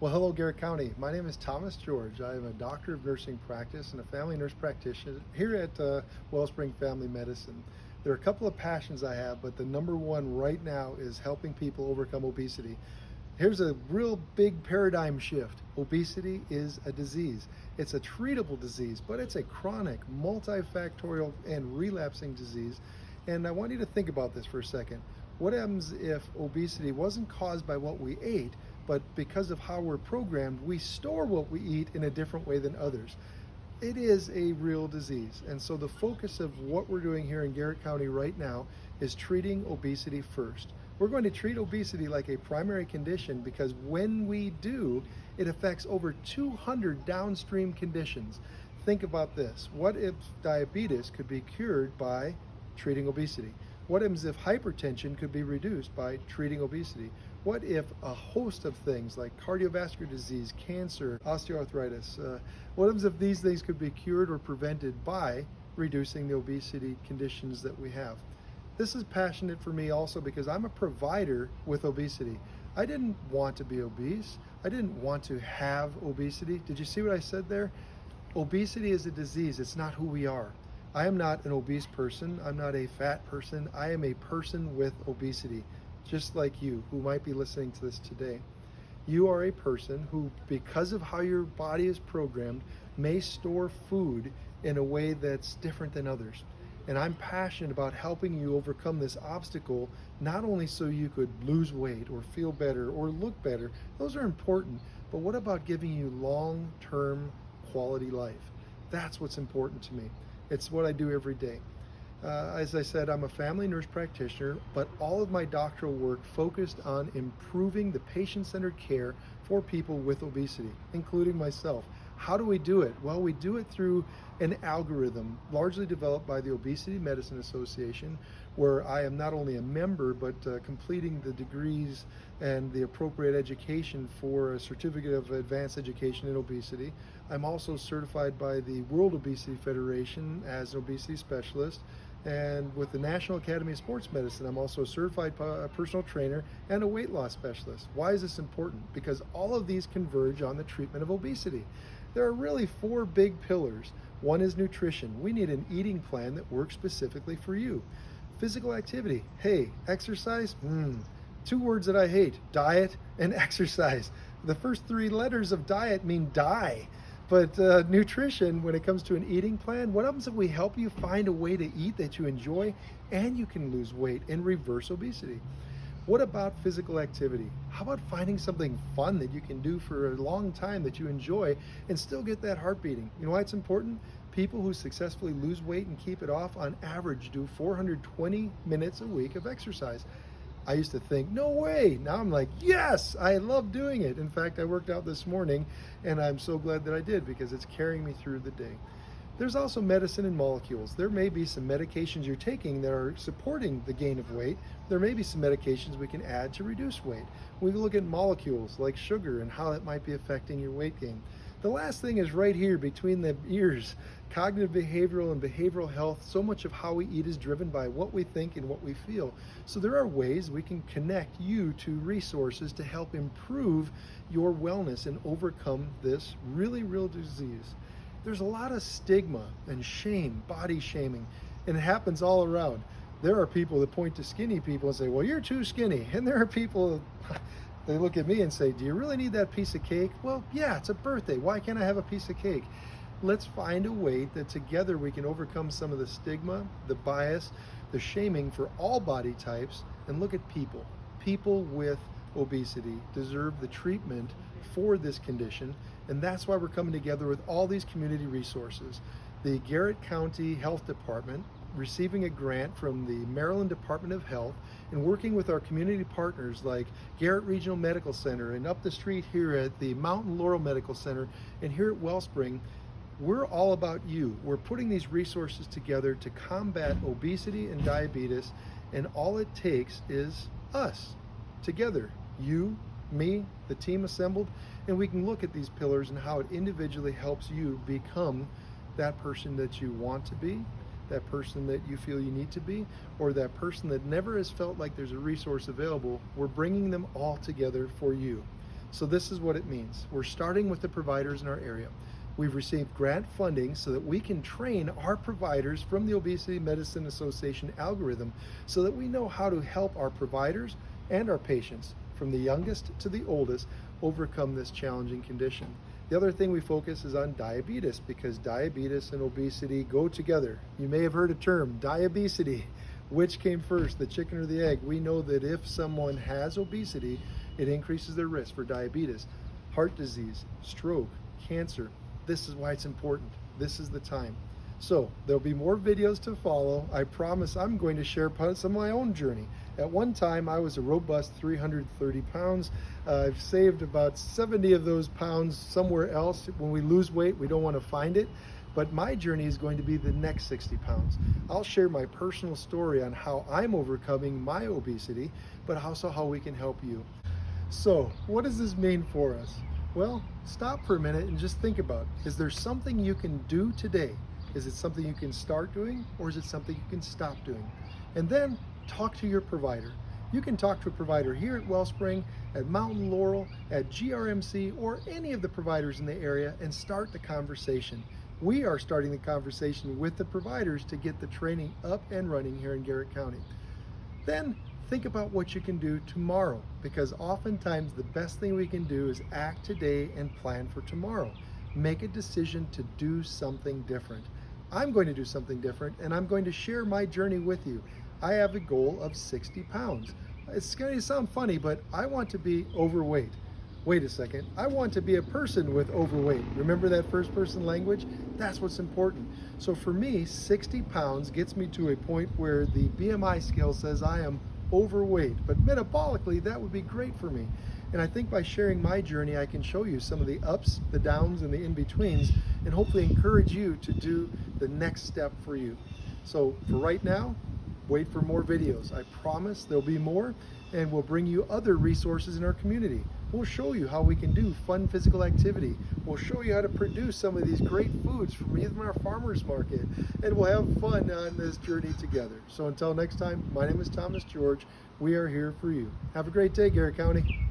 Well, hello, Garrett County. My name is Thomas George. I am a doctor of nursing practice and a family nurse practitioner here at Wellspring Family Medicine. There are a couple of passions I have, but the number one right now is helping people overcome obesity. Here's a real big paradigm shift. Obesity is a disease. It's a treatable disease, but it's a chronic, multifactorial, and relapsing disease. And I want you to think about this for a second. What happens if obesity wasn't caused by what we ate, but because of how we're programmed, we store what we eat in a different way than others? It is a real disease. And so the focus of what we're doing here in Garrett County right now is treating obesity first. We're going to treat obesity like a primary condition because when we do, it affects over 200 downstream conditions. Think about this. What if diabetes could be cured by treating obesity? What if hypertension could be reduced by treating obesity? What if a host of things like cardiovascular disease, cancer, osteoarthritis, what if these things could be cured or prevented by reducing the obesity conditions that we have? This is passionate for me also because I'm a provider with obesity. I didn't want to be obese. I didn't want to have obesity. Did you see what I said there? Obesity is a disease. It's not who we are. I am not an obese person. I'm not a fat person. I am a person with obesity, just like you who might be listening to this today. You are a person who, because of how your body is programmed, may store food in a way that's different than others. And I'm passionate about helping you overcome this obstacle, not only so you could lose weight or feel better or look better. Those are important, but what about giving you long-term quality life? That's what's important to me. It's what I do every day. As I said, I'm a family nurse practitioner, but all of my doctoral work focused on improving the patient-centered care for people with obesity, including myself. How do we do it? Well, we do it through an algorithm largely developed by the Obesity Medicine Association, where I am not only a member, but completing the degrees and the appropriate education for a certificate of advanced education in obesity. I'm also certified by the World Obesity Federation as an obesity specialist. And with the National Academy of Sports Medicine, I'm also a certified personal trainer and a weight loss specialist. Why is this important? Because all of these converge on the treatment of obesity. There are really four big pillars. One is nutrition. We need an eating plan that works specifically for you. Physical activity. Hey, exercise? Two words that I hate: diet and exercise. The first three letters of diet mean die. But nutrition, when it comes to an eating plan, what happens if we help you find a way to eat that you enjoy and you can lose weight and reverse obesity? What about physical activity? How about finding something fun that you can do for a long time that you enjoy and still get that heart beating? You know why it's important? People who successfully lose weight and keep it off on average do 420 minutes a week of exercise. I used to think, no way. Now I'm like, yes, I love doing it. In fact, I worked out this morning and I'm so glad that I did because it's carrying me through the day. There's also medicine and molecules. There may be some medications you're taking that are supporting the gain of weight. There may be some medications we can add to reduce weight. We look at molecules like sugar and how it might be affecting your weight gain. The last thing is right here between the ears. Cognitive behavioral and behavioral health. So much of how we eat is driven by what we think and what we feel. So there are ways we can connect you to resources to help improve your wellness and overcome this really real disease. There's a lot of stigma and shame, body shaming, and it happens all around. There are people that point to skinny people and say, well, you're too skinny. And there are people they look at me and say, do you really need that piece of cake? Well, yeah, it's a birthday. Why can't I have a piece of cake? Let's find a way that together we can overcome some of the stigma, the bias, the shaming for all body types, and look at people. People with obesity deserve the treatment for this condition, and that's why we're coming together with all these community resources. The Garrett County Health Department receiving a grant from the Maryland Department of Health and working with our community partners like Garrett Regional Medical Center and up the street here at the Mountain Laurel Medical Center and here at Wellspring. We're all about you. We're putting these resources together to combat obesity and diabetes, and all it takes is us together, you, me, the team assembled, and we can look at these pillars and how it individually helps you become that person that you want to be, that person that you feel you need to be, or that person that never has felt like there's a resource available. We're bringing them all together for you. So this is what it means. We're starting with the providers in our area. We've received grant funding so that we can train our providers from the Obesity Medicine Association algorithm so that we know how to help our providers and our patients, from the youngest to the oldest, overcome this challenging condition. The other thing we focus is on diabetes, because diabetes and obesity go together. You may have heard a term, diabesity. Which came first, the chicken or the egg? We know that if someone has obesity, it increases their risk for diabetes, heart disease, stroke, cancer. This is why it's important. This is the time. So there'll be more videos to follow. I promise I'm going to share some of my own journey. At one time, I was a robust 330 pounds. I've saved about 70 of those pounds somewhere else. When we lose weight, we don't want to find it. But my journey is going to be the next 60 pounds. I'll share my personal story on how I'm overcoming my obesity, but also how we can help you. So what does this mean for us? Well, stop for a minute and just think about, is there something you can do today? Is it something you can start doing, or is it something you can stop doing? And then talk to your provider. You can talk to a provider here at Wellspring, at Mountain Laurel, at GRMC, or any of the providers in the area, and start the conversation. We are starting the conversation with the providers to get the training up and running here in Garrett County. Then think about what you can do tomorrow, because oftentimes the best thing we can do is act today and plan for tomorrow. Make a decision to do something different. I'm going to do something different, and I'm going to share my journey with you. I have a goal of 60 pounds. It's going to sound funny, but I want to be overweight. Wait a second, I want to be a person with overweight. Remember that first person language? That's what's important. So for me, 60 pounds gets me to a point where the BMI scale says I am overweight, but metabolically that would be great for me. And I think by sharing my journey, I can show you some of the ups, the downs, and the in-betweens, and hopefully encourage you to do the next step for you. So for right now, wait for more videos. I promise there'll be more, and we'll bring you other resources in our community. We'll show you how we can do fun physical activity. We'll show you how to produce some of these great foods from even our farmers market, and we'll have fun on this journey together. So until next time, my name is Thomas George. We are here for you. Have a great day, Garrett County.